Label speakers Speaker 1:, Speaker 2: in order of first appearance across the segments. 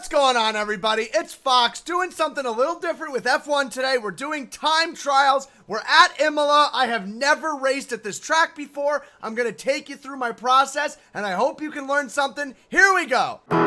Speaker 1: What's going on, everybody? It's Fox doing something a little different with F1 today. We're doing time trials. We're at Imola. I have never raced at this track before. I'm going to take you through my process, and I hope you can learn something. Here we go. All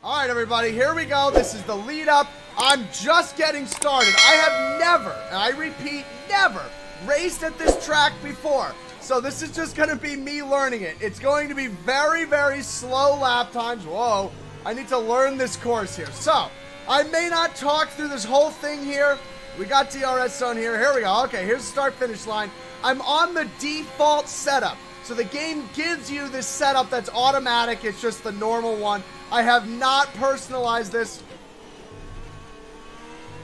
Speaker 1: right, everybody, here we go. This is the lead up. I'm just getting started. I have never, and I repeat, never raced at this track before. So this is just going to be me learning it. It's going to be very, very slow lap times. Whoa, I need to learn this course here. So I may not talk through this whole thing here. We got DRS zone here. Here we go. Okay, here's the start-finish line. I'm on the default setup. So the game gives you this setup that's automatic. It's just the normal one. I have not personalized this.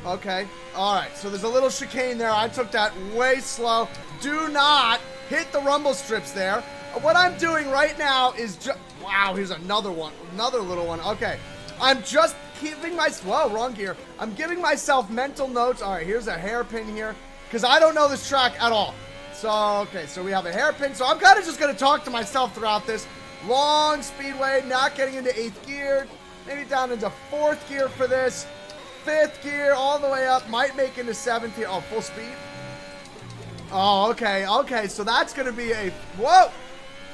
Speaker 1: Okay, all right. So there's a little chicane there. I took that way slow. Do not hit the rumble strips there. What I'm doing right now is just... Wow, here's another one. Another little one. Okay. I'm just giving myself... Whoa, wrong gear. I'm giving myself mental notes. All right, here's a hairpin here. Because I don't know this track at all. So, okay, so we have a hairpin. So I'm kind of just going to talk to myself throughout this. Long speedway, not getting into 8th gear. Maybe down into 4th gear for this. 5th gear, all the way up. Might make into 7th gear. Oh, full speed. Oh, okay, okay, so that's going to be a, whoa,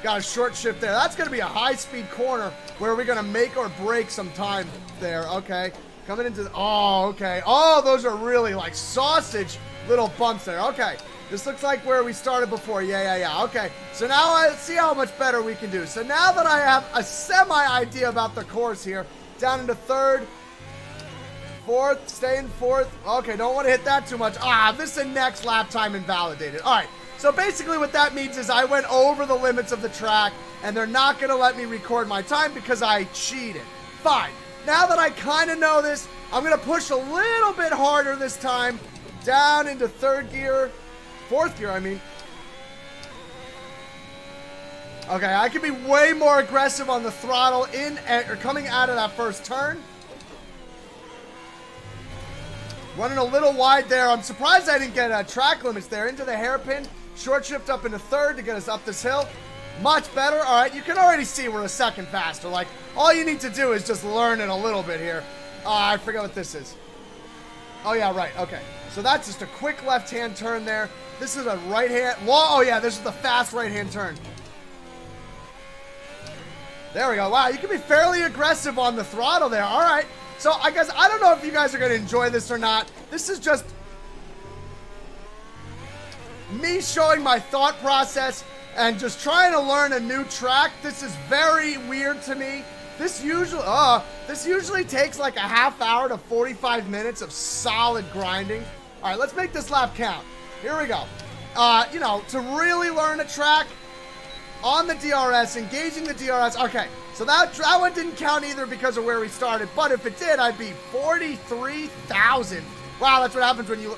Speaker 1: got a short shift there. That's going to be a high-speed corner where we're going to make or break some time there, okay. Coming into, the, oh, okay. Oh, those are really like sausage little bumps there, okay. This looks like where we started before, yeah, okay. So now let's see how much better we can do. So now that I have a semi-idea about the course here, down into 3rd, 4th, stay in 4th. Okay, don't want to hit that too much. Ah, this is next lap time invalidated. All right, so basically what that means is I went over the limits of the track, and they're not going to let me record my time because I cheated. Fine. Now that I kind of know this, I'm going to push a little bit harder this time. Down into 3rd gear. 4th gear, I mean. Okay, I can be way more aggressive on the throttle in or coming out of that first turn. Running a little wide there. I'm surprised I didn't get track limits there. Into the hairpin. Short shift up into 3rd to get us up this hill. Much better. All right, you can already see we're a second faster. Like, all you need to do is just learn it a little bit here. I forget what this is. Oh, yeah, right. Okay. So that's just a quick left-hand turn there. This is a right-hand. Oh, yeah, this is the fast right-hand turn. There we go. Wow, you can be fairly aggressive on the throttle there. All right. So, I guess, I don't know if you guys are going to enjoy this or not. This is just me showing my thought process and just trying to learn a new track. This is very weird to me. This usually takes like a half hour to 45 minutes of solid grinding. All right, let's make this lap count. Here we go. You know, to really learn a track on the DRS, engaging the DRS. Okay. So that one didn't count either because of where we started. But if it did, I'd be 43,000. Wow, that's what happens when you...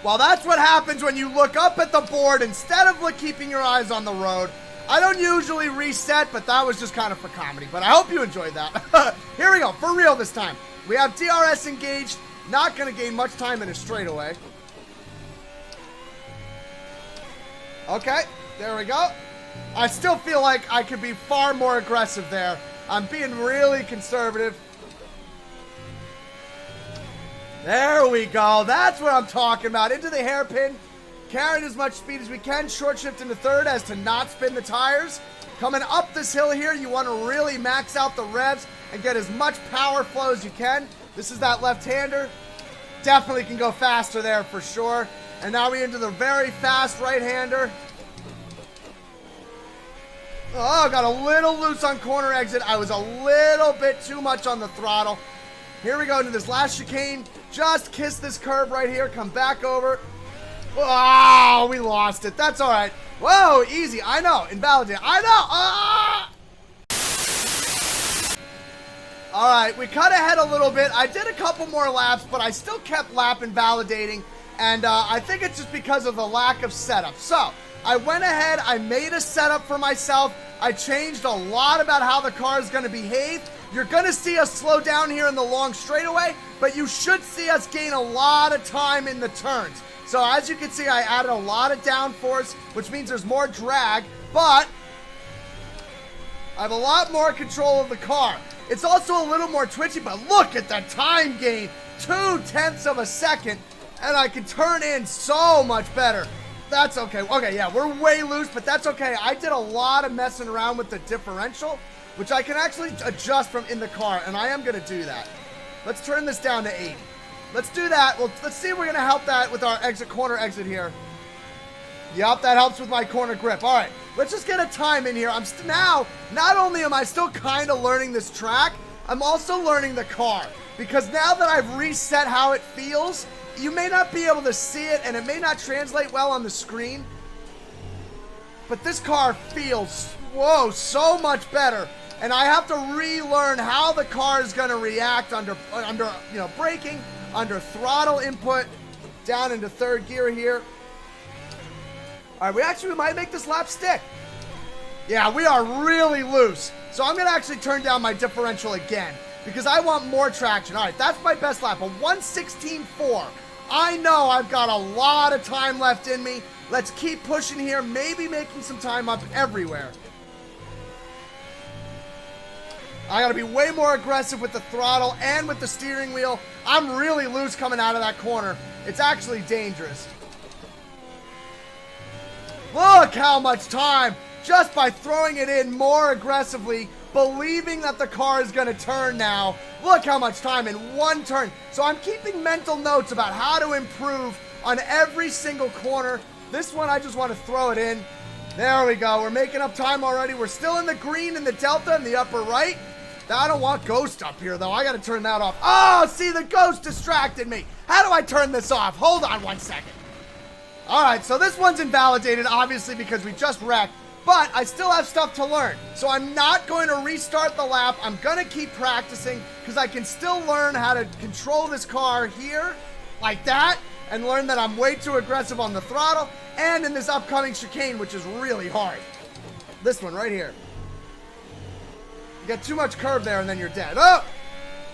Speaker 1: Well, that's what happens when you look up at the board instead of keeping your eyes on the road. I don't usually reset, but that was just kind of for comedy. But I hope you enjoyed that. Here we go, for real this time. We have DRS engaged. Not going to gain much time in a straightaway. Okay, there we go. I still feel like I could be far more aggressive there. I'm being really conservative. There we go. That's what I'm talking about. Into the hairpin. Carrying as much speed as we can. Short shift into 3rd as to not spin the tires. Coming up this hill here, you want to really max out the revs and get as much power flow as you can. This is that left-hander. Definitely can go faster there for sure. And now we into the very fast right-hander. Oh, got a little loose on corner exit. I was a little bit too much on the throttle. Here we go into this last chicane. Just kiss this curb right here. Come back over. Oh, we lost it. That's all right. Whoa, easy. I know. Invalidate. I know. All right, we cut ahead a little bit. I did a couple more laps, but I still kept lap invalidating. And I think it's just because of the lack of setup. So I went ahead, I made a setup for myself. I changed a lot about how the car is going to behave. You're going to see us slow down here in the long straightaway, but you should see us gain a lot of time in the turns. So as you can see, I added a lot of downforce, which means there's more drag, but I have a lot more control of the car. It's also a little more twitchy, but look at the time gain. 0.2 of a second, and I can turn in so much better. That's okay. Okay, yeah, we're way loose, but that's okay. I did a lot of messing around with the differential, which I can actually adjust from in the car, and I am going to do that. Let's turn this down to 80. Let's do that. Well, let's see if we're going to help that with our corner exit here. Yup, that helps with my corner grip. All right, let's just get a time in here. Now, not only am I still kind of learning this track, I'm also learning the car. Because now that I've reset how it feels, you may not be able to see it, and it may not translate well on the screen. But this car feels, whoa, so much better. And I have to relearn how the car is going to react under braking, under throttle input, down into third gear here. All right, we might make this lap stick. Yeah, we are really loose. So I'm going to actually turn down my differential again because I want more traction. All right, that's my best lap, a 1:16.4. I know I've got a lot of time left in me. Let's keep pushing here, maybe making some time up everywhere. I got to be way more aggressive with the throttle and with the steering wheel. I'm really loose coming out of that corner. It's actually dangerous. Look how much time, just by throwing it in more aggressively, believing that the car is going to turn now. Look how much time in one turn. So I'm keeping mental notes about how to improve on every single corner. This one, I just want to throw it in. There we go. We're making up time already. We're still in the green in the delta in the upper right. I don't want ghost up here, though. I got to turn that off. Oh, see, the ghost distracted me. How do I turn this off? Hold on 1 second. All right, so this one's invalidated, obviously, because we just wrecked, but I still have stuff to learn. So I'm not going to restart the lap. I'm going to keep practicing because I can still learn how to control this car here, like that, and learn that I'm way too aggressive on the throttle and in this upcoming chicane, which is really hard. This one right here. You get too much curve there and then you're dead. Oh!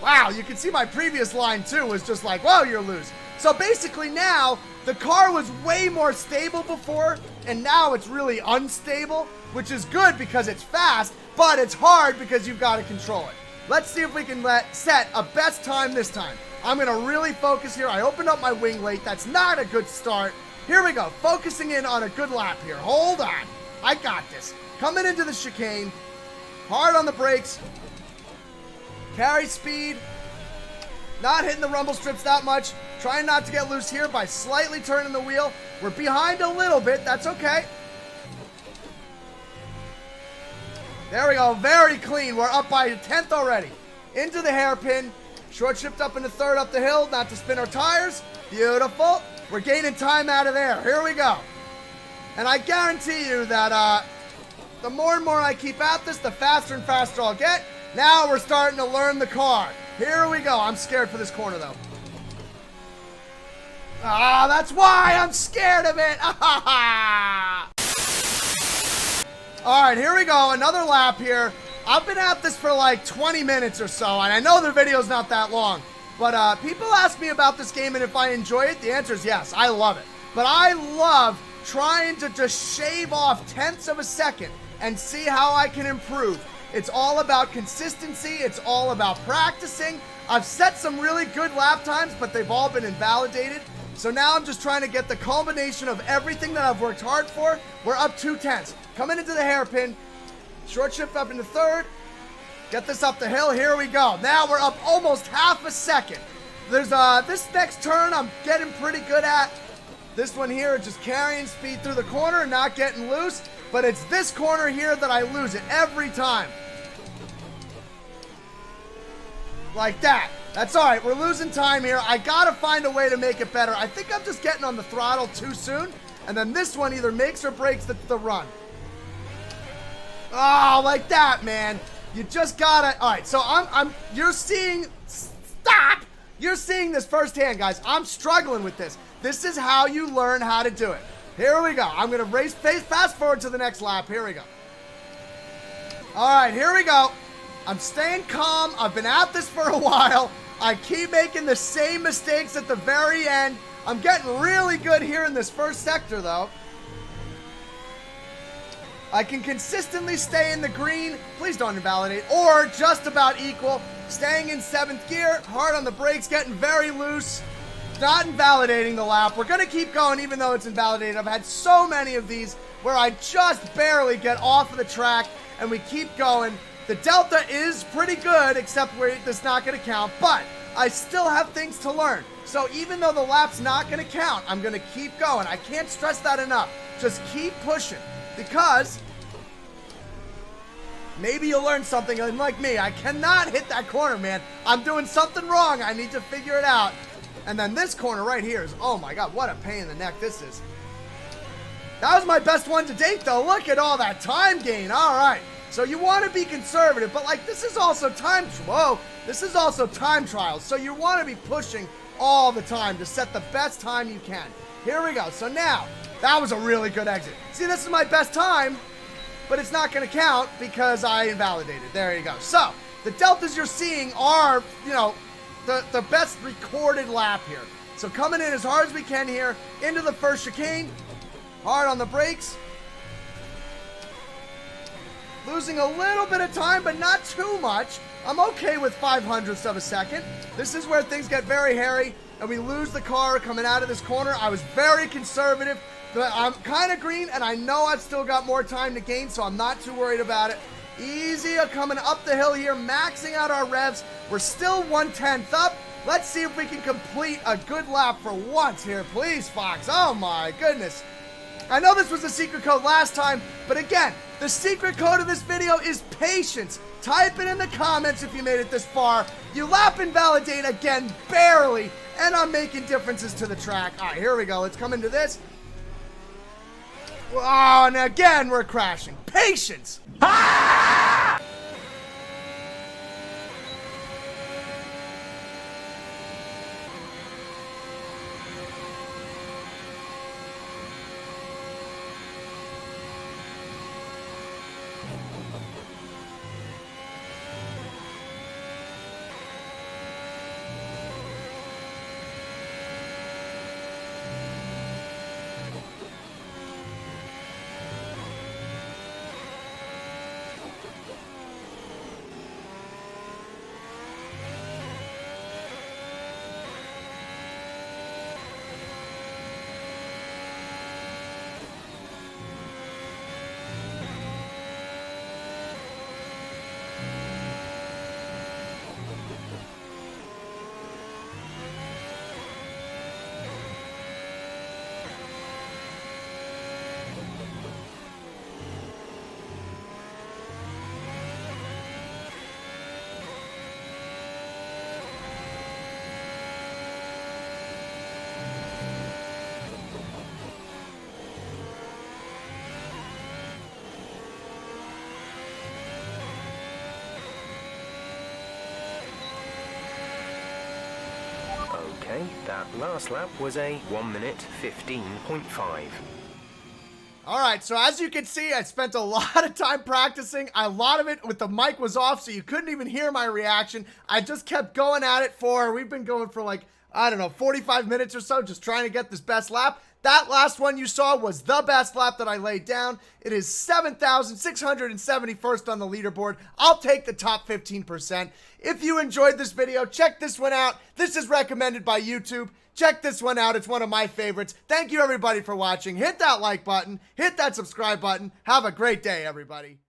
Speaker 1: Wow, you can see my previous line too was just like, whoa, you're loose. So basically now, the car was way more stable before, and now it's really unstable, which is good because it's fast, but it's hard because you've got to control it. Let's see if we can set a best time this time. I'm going to really focus here. I opened up my wing late. That's not a good start. Here we go, focusing in on a good lap here. Hold on. I got this. Coming into the chicane. Hard on the brakes. Carry speed. Not hitting the rumble strips that much. Trying not to get loose here by slightly turning the wheel. We're behind a little bit. That's okay. There we go. Very clean. We're up by a 10th already. Into the hairpin. Short shift up into third up the hill. Not to spin our tires. Beautiful. We're gaining time out of there. Here we go. And I guarantee you that the more and more I keep at this, the faster and faster I'll get. Now we're starting to learn the car. Here we go. I'm scared for this corner, though. Ah, that's why I'm scared of it. All right, here we go. Another lap here. I've been at this for like 20 minutes or so, and I know the video's not that long. But people ask me about this game and if I enjoy it. The answer is yes. I love it. But I love trying to just shave off tenths of a second and see how I can improve. It's all about consistency. It's all about practicing. I've set some really good lap times, but they've all been invalidated. So now I'm just trying to get the culmination of everything that I've worked hard for. We're up 2/10. Coming into the hairpin. Short shift up into third. Get this up the hill. Here we go. Now we're up almost half a second. There's this next turn I'm getting pretty good at. This one here, just carrying speed through the corner, not getting loose. But it's this corner here that I lose it every time. Like that. That's all right. We're losing time here. I got to find a way to make it better. I think I'm just getting on the throttle too soon. And then this one either makes or breaks the run. Oh, like that, man. You just got to. All right. So you're seeing. Stop. You're seeing this firsthand, guys. I'm struggling with this. This is how you learn how to do it. Here we go. I'm going to fast forward to the next lap. Here we go. All right, here we go. I'm staying calm. I've been at this for a while. I keep making the same mistakes at the very end. I'm getting really good here in this first sector, though. I can consistently stay in the green, please don't invalidate, or just about equal, staying in 7th gear, hard on the brakes, getting very loose, not invalidating the lap. We're going to keep going even though it's invalidated. I've had so many of these where I just barely get off of the track and we keep going. The delta is pretty good, except where it's not going to count, but I still have things to learn. So even though the lap's not going to count, I'm going to keep going. I can't stress that enough. Just keep pushing. Because maybe you'll learn something. And like me, I cannot hit that corner, man. I'm doing something wrong. I need to figure it out. And then this corner right here is, oh my God, what a pain in the neck this is. That was my best one to date, though. Look at all that time gain. All right. So you want to be conservative, but like this is also this is also time trials. So you want to be pushing all the time to set the best time you can. Here we go. So now, that was a really good exit. See, this is my best time, but it's not going to count because I invalidated. There you go. So, the deltas you're seeing are, you know, the best recorded lap here. So coming in as hard as we can here, into the first chicane, hard on the brakes. Losing a little bit of time, but not too much. I'm okay with 500ths of a second. This is where things get very hairy, and we lose the car coming out of this corner. I was very conservative, but I'm kind of green, and I know I've still got more time to gain, so I'm not too worried about it. Easy coming up the hill here, maxing out our revs. We're still 1/10 up. Let's see if we can complete a good lap for once here. Please, Fox. Oh, my goodness. I know this was a secret code last time, but again, the secret code of this video is patience. Type it in the comments if you made it this far. You lap invalidate again, barely, and I'm making differences to the track. All right, here we go. Let's come into this. Oh, and again, we're crashing. Patience. Ah!
Speaker 2: Okay, that last lap was a 1 minute 15.5.
Speaker 1: All right, so as you can see, I spent a lot of time practicing. A lot of it with the mic was off, so you couldn't even hear my reaction. I just kept going at it we've been going for like, I don't know, 45 minutes or so, just trying to get this best lap. That last one you saw was the best lap that I laid down. It is 7,671st on the leaderboard. I'll take the top 15%. If you enjoyed this video, check this one out. This is recommended by YouTube. Check this one out. It's one of my favorites. Thank you, everybody, for watching. Hit that like button. Hit that subscribe button. Have a great day, everybody.